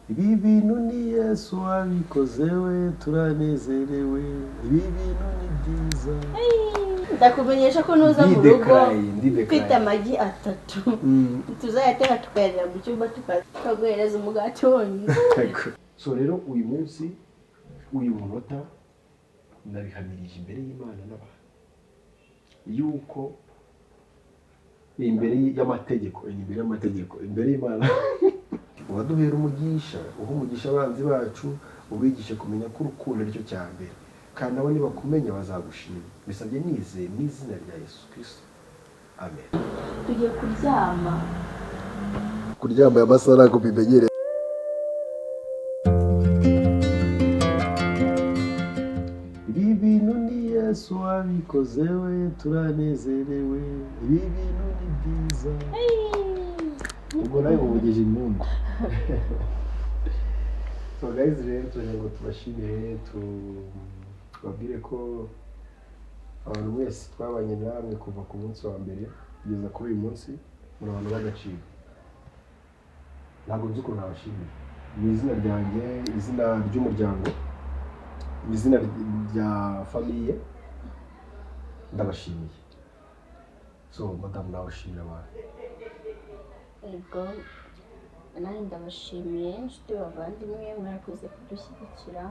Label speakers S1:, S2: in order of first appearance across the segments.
S1: ibi bintu ni Yesu wabikoze we turanezerewe, ibi bintu ni byiza.
S2: Ndakumenyesha ko nuza mu rugo mfite amagi 3 tuzayateka tukayarira mu cyumba tukaguhereza umugati wonyine.
S1: So rero uyu munsi uyu munota nabihamirije imbere y'Imana n'abantu yuko imbere y'amategeko imbere y'Imana waduhera umugisha abanzi bacu ubigishe kumenya ko urukundo aricyo cya mbere kandi nabo nibakumenya bazagushima. Bisabye nizeye mu izina rya Yesu Kristo, amen.
S2: Tugiye
S1: kuryama y'amasaha ntabwo bimenyereye. Ibi bintu ni Yesu wabikoze we turanezerewe, ibi bintu ni byiza. Ubwo nawe uvugeje impundu. So guys, rero tuje ngo tubashimire, tubabwire ko abantu mwese twabanye namwe kuva ku munsi wa mbere kugeza kuri uyu munsi muri abantu b'agaciro. Ntabwo nzi ukuntu nabashimira mu izina ryanjye, izina ry'umuryango, mu izina rya famiye, ndabashimiye. So madamu nabashimira abantu.
S2: Ego nanjye ndabashimiye inshuti bavandimwe, mwarakoze kudushyigikira,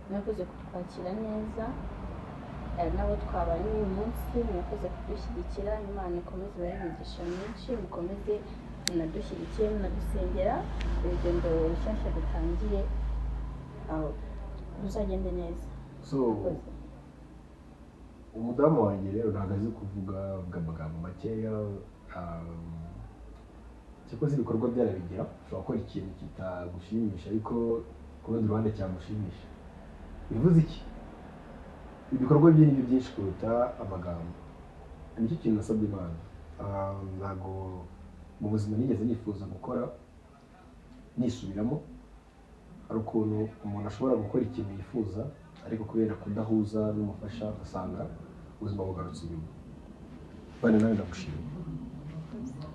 S2: mwarakoze kutwakira neza, nabo twabanye uyu munsi mwakoze kudushyigikira. Imana ikomeze ibahe myinshi, mukomeze munadushyigikire munadusengera, urugendo rushyashya dutangiye ruzagende neza.
S1: So umudamu wanjye rero ntabwo azi kuvuga amagambo makeya, cyangwa se ibikorwa byarabigira. Ushobora gukora ikintu kitagushimisha ariko ku rundi ruhande cyamushimisha. Bivuze iki? Ibikorwa bye ni byinshi kuruta amagambo. Nicyo kintu nasabye Imana. Ntabwo mu buzima nigeze nifuza gukora nisubiramo. Hari ukuntu umuntu ashobora gukora ikintu yifuza ariko kubera kudahuza n'umufasha ugasanga ubuzima bugarutse inyuma. Bane nawe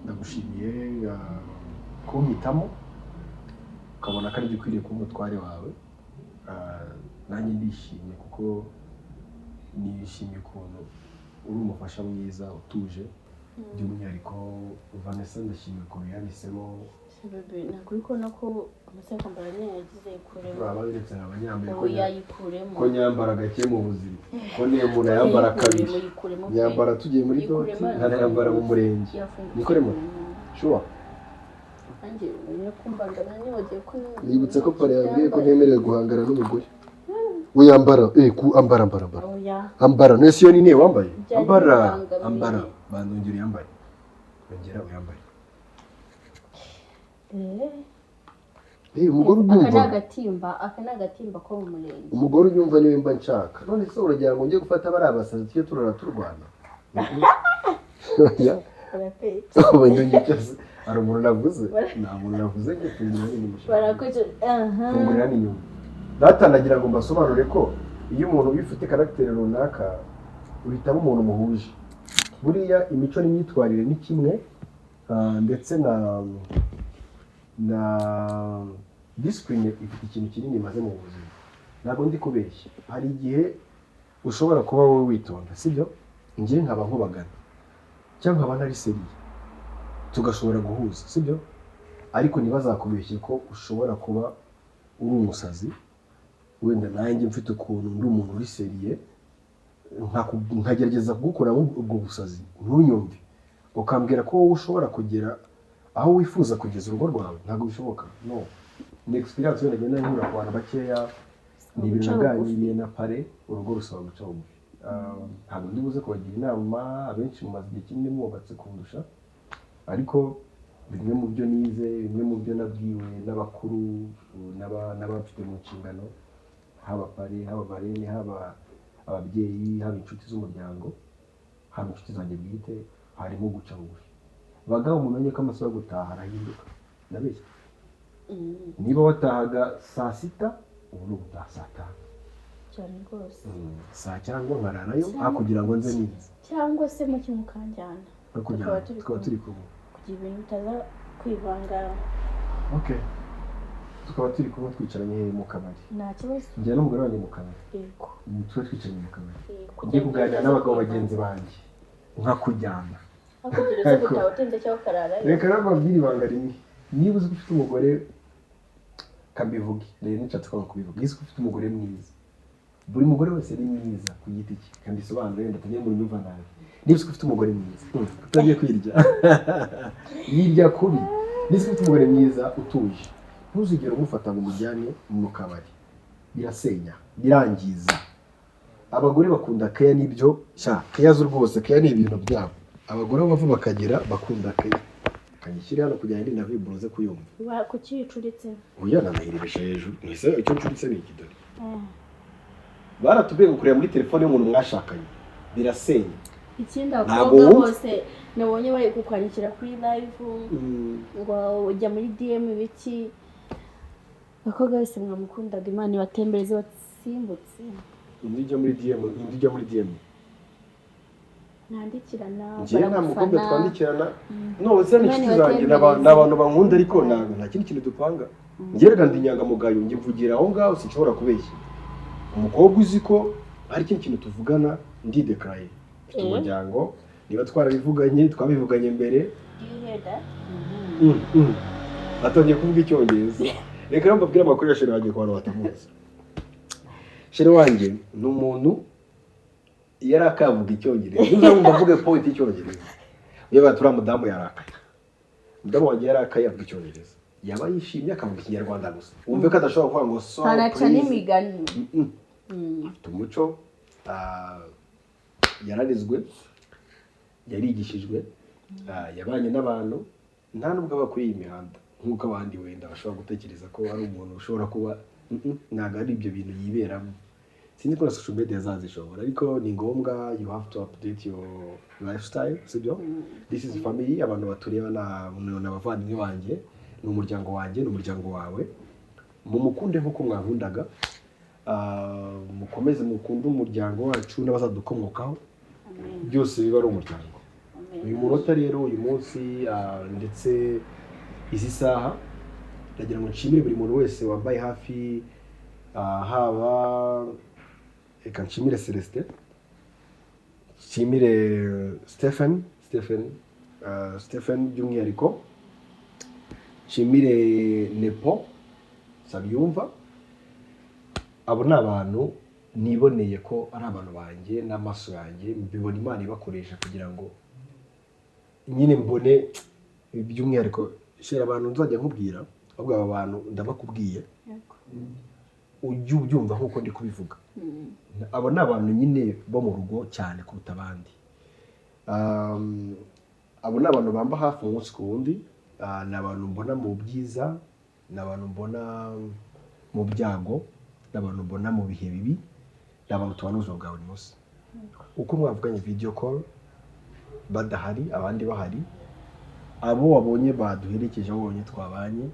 S1: ndagushimiye kumpitamo ukabona ko ari gikwiriye kuba umutware wawe. Nanjye ndishimye kuko nishimiye ukuntu uri umufasha mwiza utuje. By'umwihariko Vanessa ndashimye ukuntu yahisemo.
S2: Bebe nakuri ko nako amasaka mbaranye yagize ikuremo.
S1: Babiretse abanyambaye
S2: ko yayikuremo.
S1: Ko nyambara gake mu buzima. Ko niyo umuntu yambara kabiri. Nyambara tugiye muri doti, ntarayambara mu murenge. Nikoremo. Sure.
S2: Ange niyo kumbangana nibagiye ko
S1: nibutse ko pare yambwiye ko ntemerewe guhangana n'umugore. Uyambara ambara. Ambara no siyo ni wambaye. Ambara. Bandongera yambaye. Ongera uyambaye. Umugore ubyumva.
S2: Aka nagatimba ko mu murenge.
S1: Umugore ubyumva niwe mba nshaka. None se uragira ngo njye gufata bari abasazi tujye turarwana. Ya. Hari umuntu navuze? Nta muntu navuze ngo tungurira n'inyuma.
S2: Barakoze
S1: tungurira n'inyuma. Datandagira ngo mbasobanure ko iyo umuntu ufite karaktere runaka uhitamo umuntu muhuje. Buriya imico n'imyitwarire ni kimwe, ndetse na discipline ifite ikintu kinini maze mu buzima. Ntabwo ndi kubeshya. Hari igihe ushobora kuba wowe witonda, sibyo? Ngiye nkaba nkubagana cyangwa nkaba ntari seriye, tugashobora guhuza, sibyo? Ariko ntibazakubeshye ko ushobora kuba uri umusazi, wenda nanjye mfite ukuntu ndi umuntu uri seriye, nkagerageza kugukuramo ubwo busazi ntunyumve, ukambwira ko wowe ushobora kugera aho wifuza kugeza urugo rwawe. Ntabwo bishoboka. No. Ni experience wenda ngenda nkura ku bantu bakeya, ni ibintu naganiriye na pare, urugo rusaba guca bugufi. Ntabwo ndi buze kubagira inama, abenshi mu mazi igihe kinini mwubatse kundusha, ariko bimwe mu byo nize, bimwe mu byo nabwiwe n'abakuru n'abafite mu nshingano, haba pare, haba marene, haba ababyeyi, haba inshuti z'umuryango, haba inshuti zanjye bwite, harimo guca bugufi. Bagabo mumenye ko amasaha yo gutaha arahinduka. Ndabeshya. Niba watahaga saa 6 ubu ni ugutaha saa 5.
S2: cyane rwose.
S1: Saa cyangwa nkararayo kugira ngo nze nize.
S2: Cyangwa se mu kimukanjyana.
S1: Tukaba turi kumwe.
S2: Kugira ibintu bitaza kwivanga.
S1: Okay. tukaba turi kumwe twicaranye mu kabari.
S2: Nta kibazo.
S1: Njye n'umugore wanjye mu kabari.
S2: Yego.
S1: Tuba twicaranye mu kabari. Ngiye kuganira n'abagabo bagenzi banjye. Nka kujyana.
S2: Hakugira se gutaha utinze cyangwa karara.
S1: Reka nababwire ibanga rimwe. Niba uzi ko ufite umugore kabivuge, rero nicatse ko kubivuga. Niba uzi ko ufite umugore mwiza. Buri mugore wese ari mwiza ku giti cye. Kandi sobanura ndatangiye muri nyumva nawe. Niba uzi ko ufite umugore mwiza, utagiye kwirya. Yirya kubi. Niba uzi ko ufite umugore mwiza utuje. Ntuzigere umufata ngo umujyane mu kabari. Birasenya, birangiza. Abagore bakunda keya nibyo, keya zo rwose, keya ni ibintu byabo. Abagore bava bakagera bakunda keya. Kanyishyire hano kugira ngo nawe buroze kuyumva.
S2: Wa kuki yicuritse?
S1: Uya nanahirebesha hejuru. Nise icyo ncuritse ni ikidori. Baratubwiye gukorera muri telefone y'umuntu mwashakanye. Birasenya.
S2: Ikindi abakobwa bose nabonye bari kukwandikira kuri live ngo ujya muri DM biki. Abakobwa bose mwamukundaga Imana ibatembereze batsimbutse.
S1: Indijya muri DM.
S2: Nandikirana
S1: njye nta mukobwa twandikirana no se n'inshuti zanjye n'abantu bankunda ariko nta kindi kintu dupanga. Njye rega ndi inyangamugayo njye mvugira aho ngaho sinshobora kubeshya. Umukobwa uzi ko ari ikintu kintu tuvugana ndi declare. Mfite umuryango niba twabivuganye mbere. Atonye kuvuga icyongereza. Reka mbabwire amakuru ya Shere wanjye ku bantu batamuzi. Shere wanjye ni umuntu yari akavuga icyongereza. Nuzamwumva avuge point icyongereza. Yaba turamudamu yarakaye. Mudamu wanjye yarakaye avuga icyongereza. Yaba yishimye akavuga ikinyarwanda gusa. Wumve ko adashobora kuvuga ngo so.
S2: Hanaca n'imigani.
S1: Afite umuco yararizwe, yarigishijwe, yabanye n'abantu, nta nubwo aba kuri iyi mihanda nk'uko abandi wenda bashobora gutekereza ko ari umuntu ushobora kuba ntabwo ari ibyo bintu yiberamo. Sinzi ko na social media zazishobora ariko ni ngombwa you have to update your lifestyle, sibyo? This is family, abantu batureba n'abavandimwe banjye, ni umuryango wanjye, ni umuryango wawe. Mumukunde nk'uko mwankundaga. Mukomeze mukunde umuryango wacu n'abazadukomokaho. Byose biba ari umuryango. Uyu munota rero uyu munsi ndetse izi saha ndagira ngo nshimire buri muntu wese wambaye hafi haba reka nshimire Celestin, nshimire Stephen by'umwihariko, nshimire Nepo Sabiyumva. Abo ni abantu niboneye ko ari abantu banjye n'amaso yanjye mbibona Imana ibakoresha kugira ngo nyine mbone by'umwihariko Shere abantu nzajya nkubwira ahubwo aba bantu ndabakubwiye ujye ubyumva nk'uko ndi kubivuga. Abo ni abantu nyine bo mu rugo cyane kuruta abandi. Abo ni abantu bamba hafi umunsi ku wundi. Ni abantu mbona mu byiza, ni abantu mbona mu byago, ni abantu mbona mu bihe bibi, ni abantu tubana ubuzima bwa buri munsi. Uko mwavuganye video call badahari abandi bahari, abo wabonye baduherekeje aho wabonye twabanye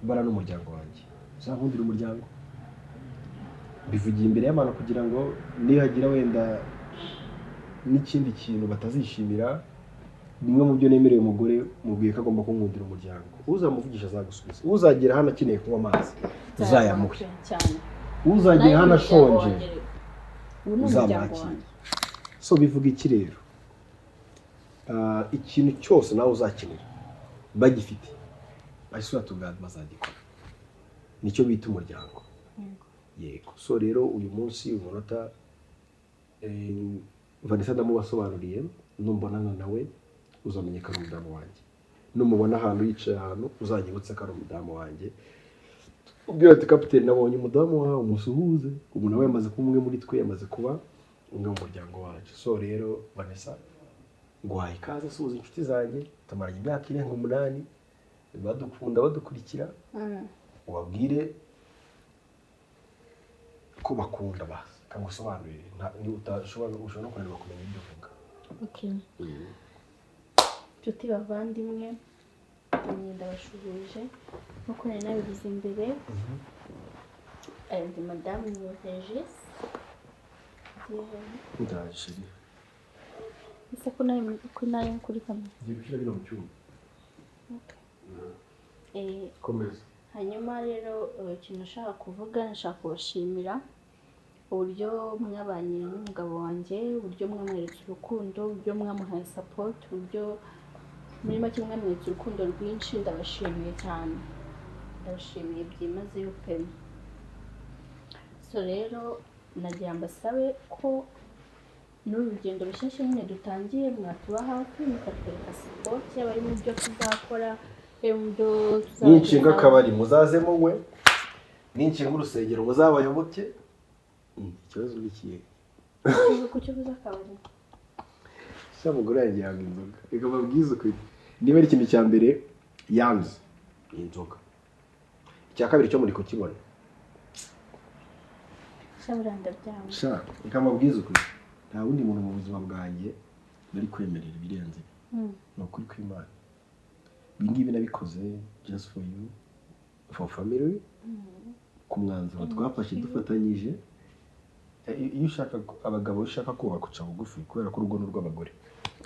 S1: bara n'umuryango wanjye. Uzankundira umuryango. Bivugiye imbere y'abantu kugira ngo nihagira wenda n'ikindi kintu batazishimira. Bimwe mu byo nemereye umugore mubwiye ko agomba kunkundira umuryango. Uzamuvugisha azagusubiza. Uzagera hano akeneye kunywa amazi uzayamuhe cyane. Uzagera hano ashonje uzamwakira. So bivuga iki rero? Ikintu cyose nawe uzakenera bagifite basura tuganda bazagikora. Nicyo bita umuryango. Yego. So rero uyu munsi umunota Vanessa ndamubasobanuriye, numbona nawe uzamenyeka ari umudamu wanjye. Numubona ahantu yicaye ahantu uzanyibutse ko ari umudamu wanjye. Ubwira ati kapiteni nabonye umudamu wawe umusuhuze. Ubu nawe yamaze kuba umwe muri twe, yamaze kuba umwe mu muryango wacu. So rero Vanessa nguhaye ikaze suhuza inshuti zanjye, tumaranye imyaka irenga 8 badukunda badukurikira. Ubabwire ko bakunda basi kangusobanurire ni utashobora no kunanirwa kumenya ibyo uvuga.
S2: Okay. Tuti bavandimwe ndabashuhuje nkuko nari nabivuze imbere. Ndi Madame Regis.
S1: Ndaje.
S2: Ese ko nayo kuri kamera.
S1: Ngiye bino mu cyuma.
S2: Okay.
S1: Komeza.
S2: hanyuma rero ikintu nashaka kuvuga nashaka kubashimira uburyo mwabanye n'umugabo wanjye, uburyo mwamweretse urukundo, uburyo mwamuhaye support, uburyo muri make mwamweretse urukundo rwinshi. Ndabashimiye cyane, ndabashimiye byimazeyo pe. So rero nagira mbasabe ko n'uru rugendo rushyashya nyine dutangiye mwatuba hafi mukatwereka support, yaba ari mu byo tuzakora, yaba mu byo
S1: ninshinga akabari muzazemo we, ninshinga urusengero muzabayoboke. Ikibazo n'ikihe
S2: ku cyo uvuze akabari
S1: sha mugore yanjye yanga inzoga, reka mbabwize ukuri, niba ari ikintu cya mbere yanze ni inzoga, icya kabiri cyo muri kukibona
S2: sha buranda byanga
S1: sha, reka mbabwize ukuri, nta wundi muntu mu buzima bwanjye nari kwemerera ibirenze ni ukuri kw'Imana. Ibi ngibi nabikoze just for you, for family, ku mwanzuro twafashe dufatanyije. Iyo ushaka abagabo ushaka kubaka uca bugufi, kubera ko urugo n'urw'abagore,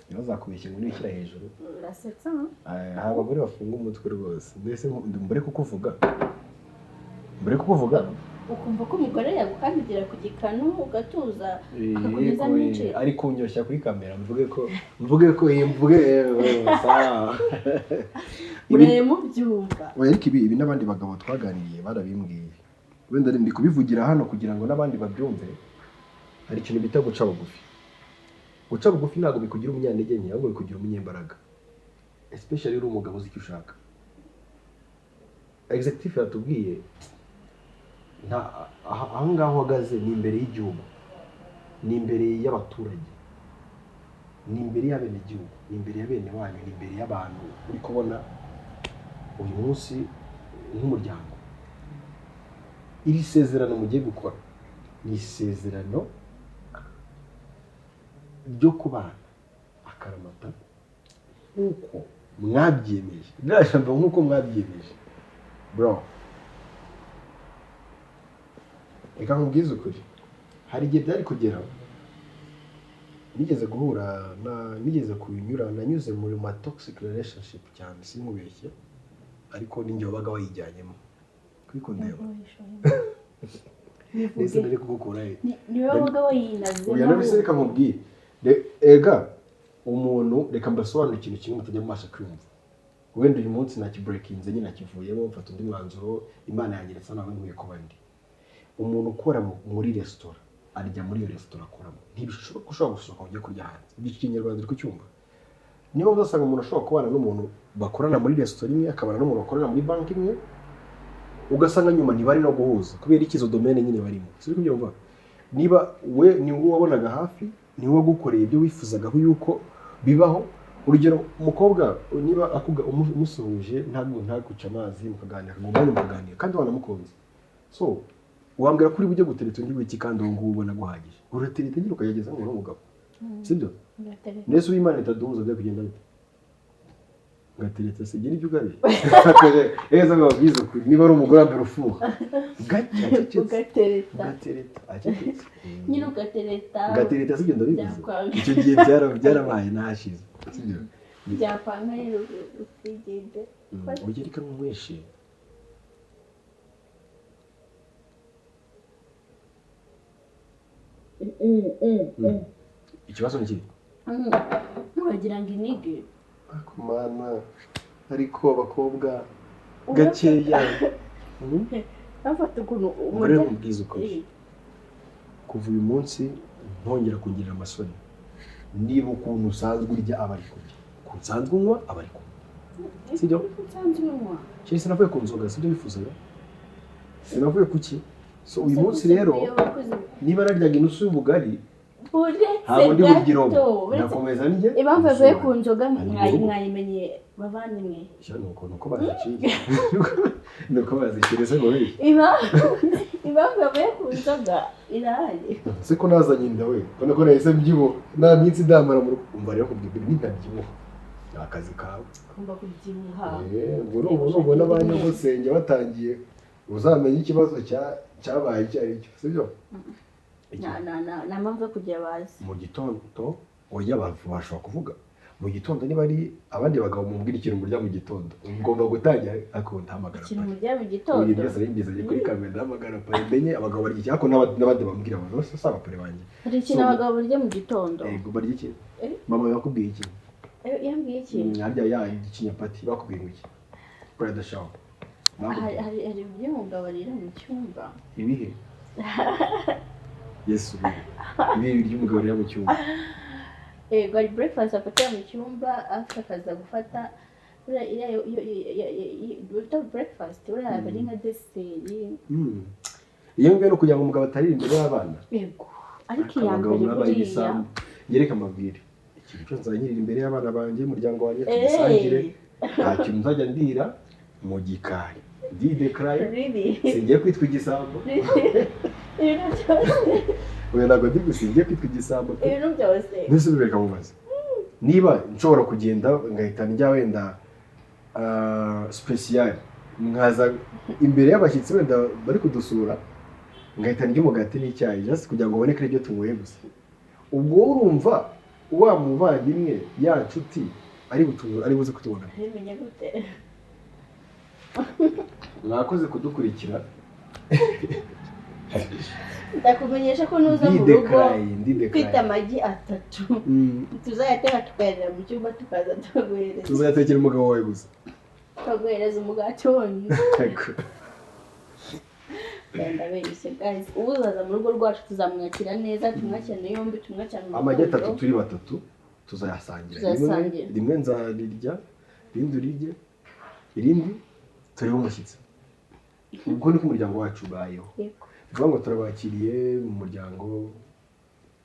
S1: ntibazakubeshye ngo nishyira hejuru.
S2: urasetsa
S1: Aha abagore bafunga umutwe rwose. Mbese mbere kukuvuga
S2: ukumva ko umugore yagukandagira ku gikanu ugatuza akakomeza n'ince
S1: ari kunyoshya kuri kamera, mvuge ko sawa.
S2: murebe mubyumva.
S1: Ariko ibi n'abandi bagabo twaganiriye barabimbwiye, wenda ndi kubivugira hano kugira ngo n'abandi babyumve. Hari ikintu bita guca bugufi. Guca bugufi ntabwo bikugira umunyantege nke, ahubwo bikugira umunyembaraga, especially uri umugabo uzi icyo ushaka. Executive yatubwiye aho ngaho uhagaze ni imbere y'igihugu, ni imbere y'abaturage, ni imbere y'abenegihugu, ni imbere ya bene wanyu, ni imbere y'abantu uri kubona uyu munsi nk'umuryango. Iri sezerano mugiye gukora ni isezerano ryo kubana akaramata nk'uko mwabyiyemeje, ndashaka nk'uko mwabyiyemeje bro. Reka nkubwize ukuri, hari igihe byari kugera nigeze kunyura, nanyuze muri ma toxic relationship cyane, sinkubeshye, ariko ninjye wabaga wayijyanyemo kwikundeba. Nese nari kugukura
S2: niwe wabaga wayinazemo.
S1: Oya nabise reka nkubwire, ega umuntu, reka mbasobanura ikintu kimwe mutajya mubasha kwiyumva. Wenda uyu munsi nakibreakinze nyine nakivuyemo, mfata undi mwanzuro, Imana yanyeretse nawe nkwiye kuba ndi. Umuntu ukora muri restaurant arya muri iyo restaurant akoramo, ntibishoboka ko ushobora gusohoka ujya kurya hanze. Iki Kinyarwanda uri kucyumva? Niba uzasanga umuntu ashobora kubana n'umuntu bakorana muri restaurant imwe, akabana n'umuntu bakorana muri banki imwe, ugasanga nyuma ntibari no guhuza kubera ikizo domaine nyine barimo. Siri kubyumva? Niba we ni wowe wabonaga hafi, ni wowe gukoreye ibyo wifuzaga yuko bibaho. Urugero umukobwa niba akuga umusuhuje ntaguca amazi mukaganira, mukaganira kandi wanamukunze, so wambwira kuri bujye gutereta undi wiki kandi uwo nguwo ubona guhagije, uratereta nyine ukayageza mu mugabo, sibyo? Nese uw'Imana itaduhuza byo kugenda bite? Ngatereta sigera ibyo ugabe eza babwiza kuri niba ari umugore ambere ufuha ugatereta
S2: nyine
S1: ugatereta sibyo ndabivuze. Icyo gihe byarabaye nahashize, sibyo?
S2: Byapanga rero ukigende
S1: ugereka nk'umweshi. Ikibazo ni kiri
S2: wagira ngo inige
S1: akumana, ariko abakobwa gakeya
S2: afata ukuntu
S1: umugore mubwiza ukuri, kuva uyu munsi ntongera kungirira amasoni. Niba ukuntu usanzwe urya aba ari kurya, ukuntu usanzwe unywa aba ari kunywa, sibyo?
S2: usanzwe unywa
S1: cyane sinavuye ku nzoga, sibyo wifuzaga? Sinavuye kuki? So uyu munsi rero niba naryaga inusu y'ubugari ntabwo ndi buryirobo, nakomeza njye
S2: impamvu yavuye ku nzoga mwayimenye bavandimwe,
S1: nuko baziciye nuko bazikireze ngo bihe
S2: impamvu yavuye ku nzoga irahari.
S1: siko nazanye inda we, ubona ko nahise mbyibuha nta minsi ndamara mu rugo. Umva rero kubwira ntabyibuha, ni akazi kawe
S2: ugomba kubyibuha.
S1: ubu ubona abanyabusenge batangiye uzamenye ikibazo cyabaye icyo ari cyo, sibyo?
S2: nta mpamvu yo kujya bazi
S1: mu gitondo oya bashobora kuvuga mu gitondo niba ari abandi bagabo mumbwira ikintu murya mu gitondo ngomba gutangira ariko ntahamagara
S2: ikintu
S1: pari
S2: murya mu gitondo
S1: uyu ndetse yingizanye kuri kamera ntahamagara pari menye abagabo barya iki ariko n'abandi bambwira abantu bose si abapare banjye
S2: hari ikintu abagabo barya mu gitondo
S1: yego barya iki mama yakubwiye iki
S2: yambwiye iki
S1: harya ya ikinyapati bakubwiye ngo iki brother show
S2: hari ibyo umugabo barira mu cyumba
S1: ibihe yesu ibi biryo umugabo arira mu cyumba
S2: yego hari breakfast afatira mu cyumba after akaza gufata bita breakfast uriya ari nka deseri
S1: iyo ngiyo ni ukugira ngo umugabo atarira imbere y'abana
S2: yego ariko iya mbere buriya
S1: yereka amabwire ikintu cyose nzanyirira imbere y'abana banjye umuryango wanjye tugisangire nta kintu nzajya ndira mu gikari ndidekaraye singiye kwitwa igisambo
S2: ibintu byose
S1: oya ntabwo ndi gusingiye kwitwa igisambo
S2: ibintu byose
S1: mbese bibereka mubaze niba nshobora kugenda ngahita njya wenda special nkaza imbere y'abashyitsi wenda bari kudusura ngahita ndya umugati n'icyayi just kugira ngo uboneke ibyo tunyweye gusa ubwo urumva wa muvandimwe ya nshuti ari buze kutubona
S2: bimenye gute
S1: mwakoze kudukurikira
S2: ndakumenyesha ko nuza mu rugo ufite amagi 3 tuzayateka tukayarira mu cyumba tukaza tuguhereza
S1: tuzayatekera umugabo wawe gusa
S2: tuguhereza umugati wonyine ndabeshye guys ubu uzaza mu rugo rwacu tuzamwakira neza tumwakirane yombi tumwakirane
S1: amagi 3 turi batatu tuzayasangira rimwe nzarirya irindi urirye irindi turiho umushyitsi ubwo niko umuryango wacu ubayeho bivuga ngo turabakiriye mu muryango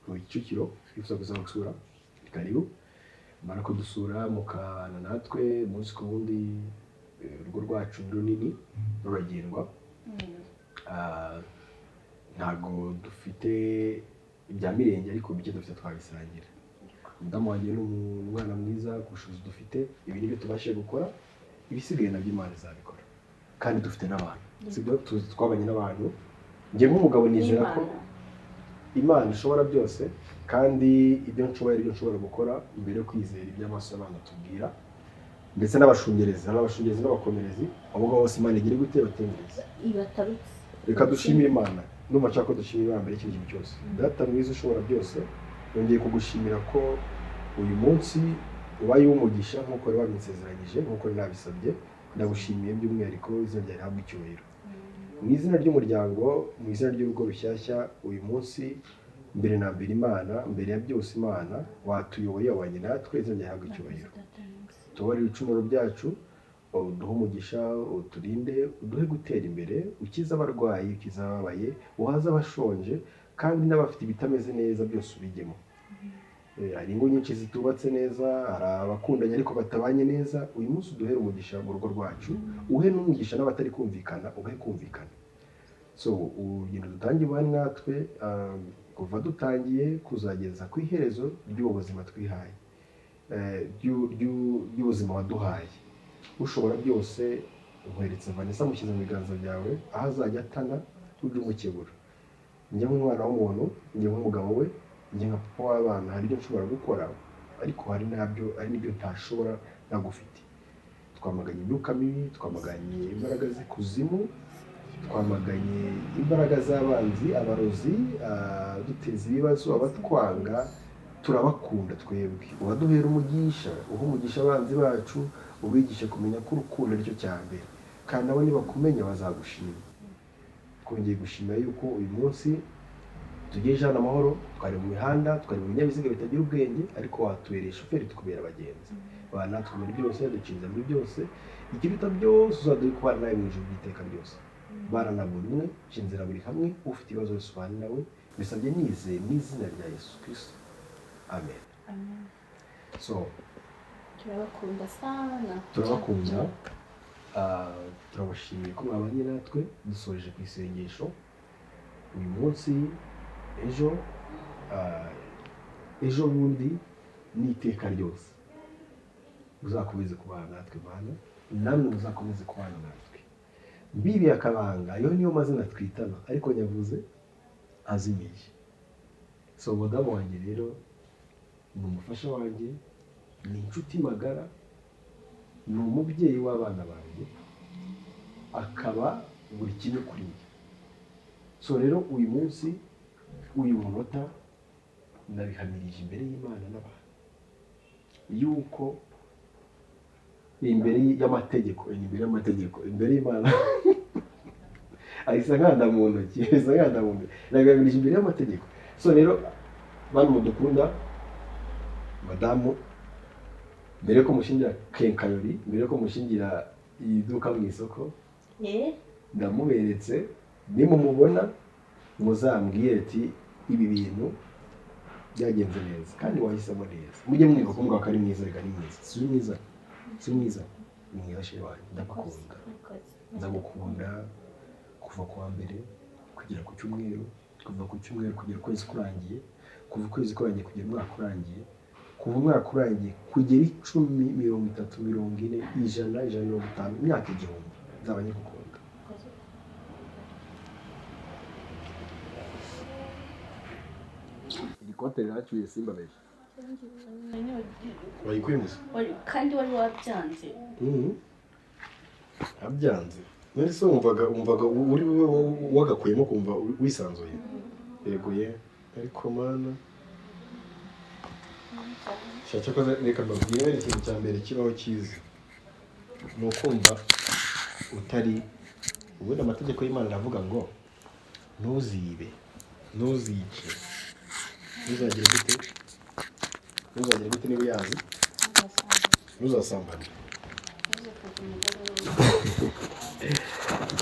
S1: mu Kicukiro twifuza kuza gusura karibu mara kudusura mukabana natwe umunsi ku wundi urugo rwacu runini ruragendwa ntago dufite ibya mirenge ariko bike dufite twabisangira umudamu wanjye ni umwana mwiza kurusha dufite ibi nibyo tubashije gukora ibisigaye nabyo Imana izabikora kandi dufite n'abantu sibyo twabanye n'abantu njye nk'umugabo nizera ko Imana ishobora byose kandi ibyo nshoboye aribyo nshobora gukora mbere yo kwizera iby'amaso y'abantu tubwira ndetse n'abashungerezi n'abakomerezi abo bose Imana igire gute batembereza
S2: ibatarutse
S1: reka dushimire Imana numva nshaka ko dushimira Imana mbere y'ikintu cyose data mwiza ushobora byose nongeye kugushimira ko uyu munsi ubaye umugisha nk'uko wari wabinsezeranyije nk'uko nabisabye ndagushimiye by'umwihariko izina ryawe rihabwe icyubahiro mu izina ry'umuryango mu izina ry'urugo rushyashya uyu munsi mbere na mbere Imana mbere ya byose Imana watuyoboye wabanye natwe izina ryawe rihabwe icyubahiro tubarire ibicumuro byacu uduhe umugisha uturinde uduhe gutera imbere ukize abarwayi ukize ababaye uhaze abashonje kandi n'abafite ibitameze neza byose ubijyemo hari ingo nyinshi zitubatse neza hari abakundanye ariko batabanye neza uyu munsi uduhere umugisha mu rugo rwacu uhe n'umugisha n'abatari kumvikana ugahe kumvikana so urugendo dutangiye ubane natwe kuva dutangiye kuzageza ku iherezo ry'ubu buzima twihaye ry'ubuzima waduhaye ushobora byose nkweretse Vanessa mushyize mu biganza byawe aho azajya atana ujye umukebura njye nk'umwana w'umuntu njye nk'umugabo we njye nka papa w'abana hari ibyo nshobora gukora ariko hari n'ibyo ntashobora nagufite twamaganye imyuka mibi twamaganye imbaraga z'ikuzimu twamaganye imbaraga z'abanzi abarozi duteza ibibazo abatwanga turabakunda twebwe ubaduhera umugisha uha umugisha abanzi bacu ubigishe kumenya ko urukundo aricyo cya mbere kandi nabo nibakumenya bazagushima twongeye gushimira yuko uyu munsi tugejeje hano amahoro twari mu mihanda twari mu binyabiziga bitagira ubwenge ariko watubereye shoferi tukubera abagenzi natwe muri byose ducinze muri byose ikiruta byose uzaduhe kubana nawe mu ijuru ry'iteka ryose bana na buri umwe shinzira buri hamwe ufite ibibazo byose ubane nawe bisabye nizeye mu izina rya Yesu Kristo amen so
S2: turabakunda sana
S1: turabakunda turabashimiye ko mwabanye natwe dusoreje ku isengesho uyu munsi ejo bundi n'iteka ryose uzakomeze kubana natwe Mana namwe muzakomeze kubana natwe mbibi akabanga yo niyo mazina twitana ariko nyavuze azimiye so mudamu wanjye rero ni umufasha wanjye ni inshuti magara, ni umubyeyi w'abana banjye, akaba buri kimwe kuri njye. So rero uyu munsi uyu munota nabihamirije imbere y'Imana n'abantu yuko imbere y'amategeko imbere y'Imana ahise nkanda mu ntoki nabihamirije imbere y'amategeko. So rero bantu mudukunda, madamu, mbere ko mushingira kenkayori, mbere ko mushingira iduka mu isoko, ndamuberetse, nimumubona muzambwire ati ibi bintu byagenze neza kandi wahisemo neza. Mujye mwibuka kumva ko ari mwiza, reka ni mwiza, si mwiza, ni mwiza sheri wanjye, ndagukunda kuva ku wa mbere kugera ku cyumweru, kuva ku cyumweru kugera ukwezi kurangiye, kuva ukwezi kurangiye kugera umwaka urangiye, kuva umwaka urangiye kugera 10, 30, 40, 100, 150, imyaka 1000 nzaba nyigukunda. Iri kote riracyuye simbabeje. Wayikwimuza?
S2: Kandi wari wabyanze.
S1: Abyanze. Nari so umvaga uri wagakuyemo kumva wisanzuye. Yeguye ariko mana. Cyacyakoze reka mbabwire ikintu cya mbere kibaho cyiza. Ni ukumva utari ubundi amategeko y'Imana aravuga ngo ntuzibe, ntuzice, ntuzagire gute niba yazi, ntuzasambane.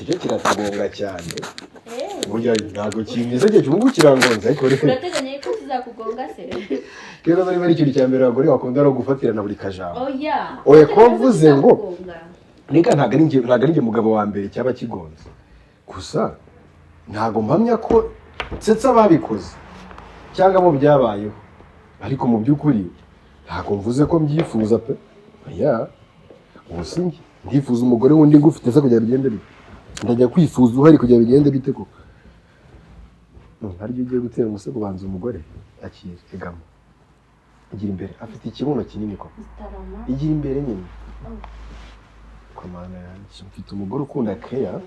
S1: Icyo kiratugonga cyane. Burya ntabwo kimeze cyo cyumva kirangonza ariko rero
S2: urateganya ko kizakugonga se.
S1: Kero bari ikintu cya mbere abagore bakunda no gufatirana buri kajambo.
S2: Oya
S1: ko mvuze ngo nika ntabwo ari njye mugabo wa mbere cyaba kigonze. Gusa ntabwo mpamya ko tsetsa babikoze cyangwa bo byabayeho, ariko mu by'ukuri ntabwo mvuze ko mbyifuza pe. Oya, ubusingi ndifuza umugore wundi ngufite se kujya bigende bite, ndajya kwifuza uhari kujya bigende bite ko hari ugiye gutera umusego banza umugore akira egama igira imbere, afite ikibuno kinini ko igira imbere nyine ko mana yanjye, mfite umugore ukunda keya.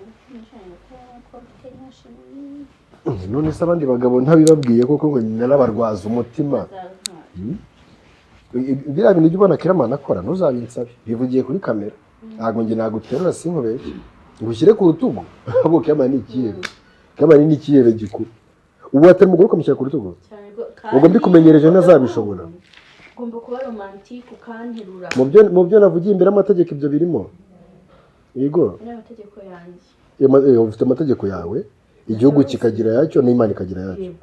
S1: None se abandi bagabo ntabibabwiye koko ngo narabarwaza umutima? Biriya bintu ujya ubona Kiramana akora ntuzabinsabe, bivugiye kuri kamera. Ntabwo njye naguterura sinkubeshye ngo ushyire ku rutugu. Ahubwo Kiramana ni ikiyebe, Kiramana ni ikiyebe gikuru. Ubu atari umugore ukamushyira ku rutugu, ubwo mbikumenyereje ntazabishobora.
S2: Ugomba kuba romantique ukanterura.
S1: Mu byo navugiye imbere amategeko ibyo birimo. Yego,
S2: n'amategeko yanjye.
S1: Ufite amategeko yawe, igihugu kikagira yacyo n'Imana ikagira yacyo.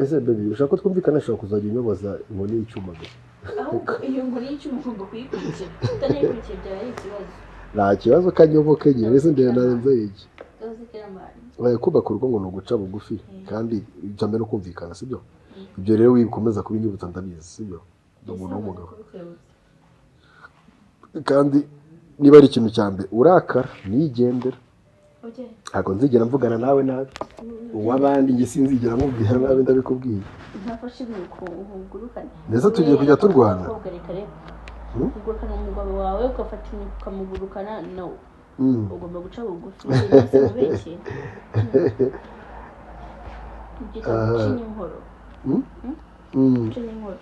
S1: Ese baby ushaka ko twumvikana, ashaka kuzajya unyoboza inkoni y'icyuma gusa.
S2: Ahubwo iyo nkoni y'icyuma ugomba kuyikurikira, utanayikurikiye byari ikibazo.
S1: Nta kibazo kanyoboke nyine, ese ndende narenze iki? Kubaka urugo ngo ni uguca bugufi kandi cyane no kumvikana, sibyo? Ibyo rero wikomeza kubinyibutsa ndabizi, sibyo? Umuntu w'umugabo. Kandi niba ari ikintu cya mbere urakara nigendera. Ntabwo nzigera mvugana nawe nabi, uw'abandi njye sinzigera mubwira nabi, ndabikubwiye.
S2: Ntafashe ibikugurukane.
S1: Ndetse tugiye kujya turwana.
S2: Ugurukana umugabo wawe ugafata ukamugurukana, no. Ugomba guca bugufi. Ugita gucinya inkoro. Gucinya inkoro.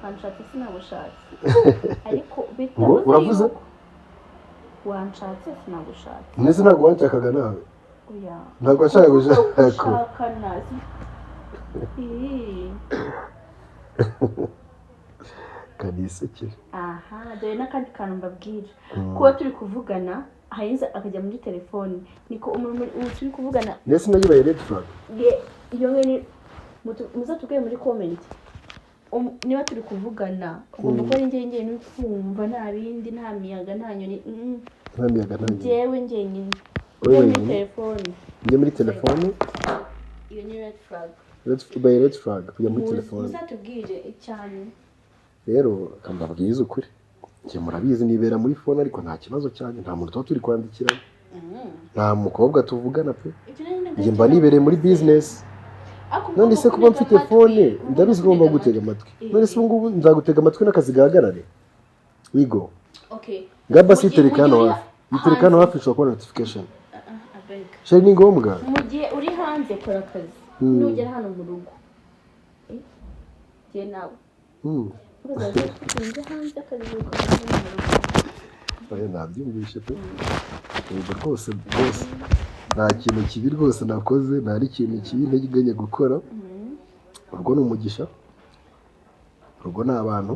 S2: Wanshatse sinagushatse. Ariko
S1: uravuze?
S2: Wanshatse sinagushatse.
S1: Nese ntabwo wanshakaga nawe.
S2: Oya.
S1: Ntabwo washakaga gushaka. Kanisekere.
S2: Aha, dore n'akandi kantu mbabwira. Kuba turi kuvugana hayiza akajya muri telefone, niko umuntu turi kuvugana.
S1: Nese nagibaye red flag.
S2: Iyo ngene muzatubwiye muri comment. Niba turi kuvugana ugomba kuba njye no kumva nta bindi, nta miyaga, nta nyoni.
S1: Nta miyaga nta nyoni.
S2: Jewe njyenyine.
S1: Muri
S2: telefone.
S1: Njye muri telefone.
S2: Iyo ni red flag.
S1: Red flag kujya muri telefone.
S2: Muzatubwire cyane.
S1: Rero kambabwiza ukuri. Njye murabizi nibera muri phone ariko nta kibazo cyane, nta muntu turi kwandikira. Nta mukobwa tuvugana pe. Njye mba nibereye muri business. none se kuba mfite fone ndabizi ko ngomba gutega amatwi none se ubu ngubu nzagutega amatwi n'akazi gahagarare wigo ngamba si itereka hano hafi itereka hano hafi ushobora kubona notification shari ni ngombwa
S2: mu gihe uri hanze kora akazi nugera hano mu rugo jye nawe uzaze hanze akazi
S1: oya nabyumvishe pe ubwo rwose nta kintu kibi rwose nakoze nta ikintu kibi nteganya gukora urwo ni umugisha urugo ni abantu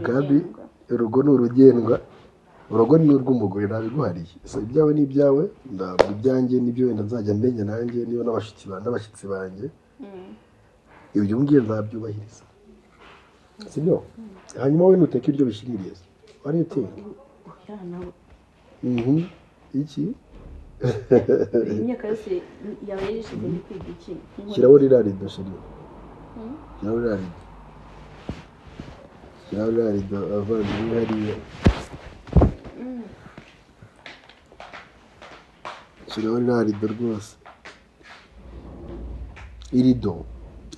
S1: kandi urugo ni urugendwa urugo ni urw'umugore ntabiguhariye ibyawe ni ibyawe ntabwo ibyanjye nibyo wenda nzajya menya nanjye niba n'abashyitsi banjye ibyo mbwiye nzabyubahiriza sibyo hanyuma wowe nuteka ibyo bishiririye wari uteka iki
S2: imyaka yose yawe yarishize ni kwiga iki
S1: shyiraho ririya rido shiri shyiraho ririya rido avandimwe hariya shyiraho ririya rido rwose irido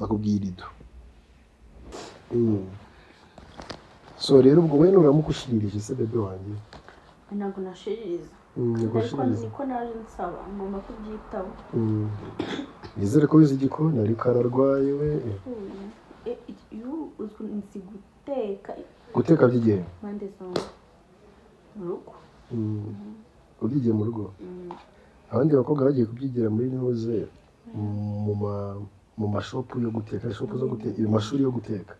S1: bakubwiye irido so rero ubwo wowe nuramuka ushiririje se bebe wanjye
S2: ntabwo nashiririza niko naje nsaba ngomba kubyitaho
S1: nizere ko wize igikoni ariko ararwaye we
S2: nzi
S1: guteka by'igihe
S2: mpande zombi mu rugo
S1: ubyigiye mu rugo abandi bakobwa bagiye kubyigira muri nuze mu mashopu yo guteka ishopu zo guteka amashuri yo guteka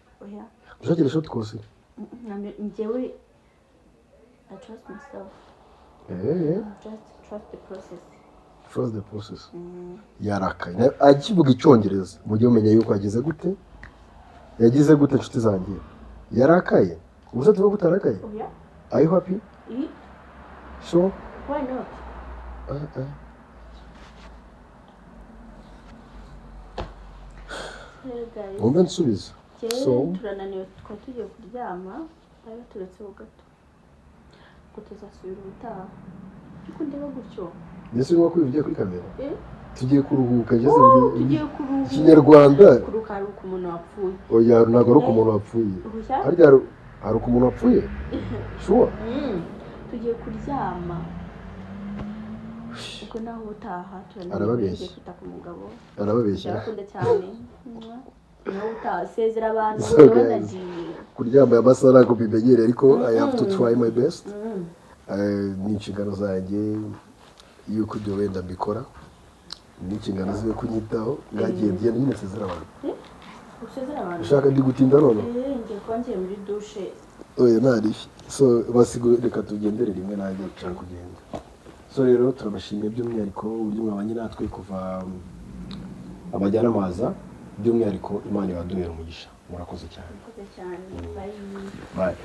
S1: ushakira ishoti twose
S2: njyewe I trust myself. Trust the process.
S1: Trust the process. Yarakaye. Akivuga icyongereza mujye umenya yuko ageze gute? Yagize gute inshuti zanjye? Yarakaye. Ubusa tuba butarakaye?
S2: Yeah.
S1: Are you happy? Sure.
S2: Why not?
S1: Umbe nsubiza.
S2: Turananiwe twari tugiye kuryama bari turetse ho gato. Ko tuzasubira ubutaha ariko ndeba gutyo
S1: mbese urimo kwivugira kuri kamera tugiye kuruhuka
S2: tugiye kuruhuka
S1: ikinyarwanda
S2: kuruhuka ari uko umuntu wapfuye
S1: oya ntabwo ari uko umuntu wapfuye hari uko umuntu wapfuye shuwa
S2: tugiye kuryama ubwo naho ubutaha
S1: arababeshya
S2: kwita ku mugabo
S1: arababeshya
S2: ndakunda cyane naho utaha sezera abantu banagiye
S1: kuryama amasaha ntabwo bimenyereye ariko I have to try my best ni inshingano zanjye yuko ibyo wenda mbikora ni inshingano ziwe kunyitaho ngagiye ngenda nyine nsezera abantu ushaka ndi gutinda none
S2: ngiye kuba ngiye muri dushe
S1: oya ntari so basigo reka tugendere rimwe nanjye nshaka kugenda so rero turabashimiye by'umwihariko uburyo mwabanye natwe kuva amajyana amaza by'umwihariko Imana ibaduhera umugisha murakoze cyane
S2: bye.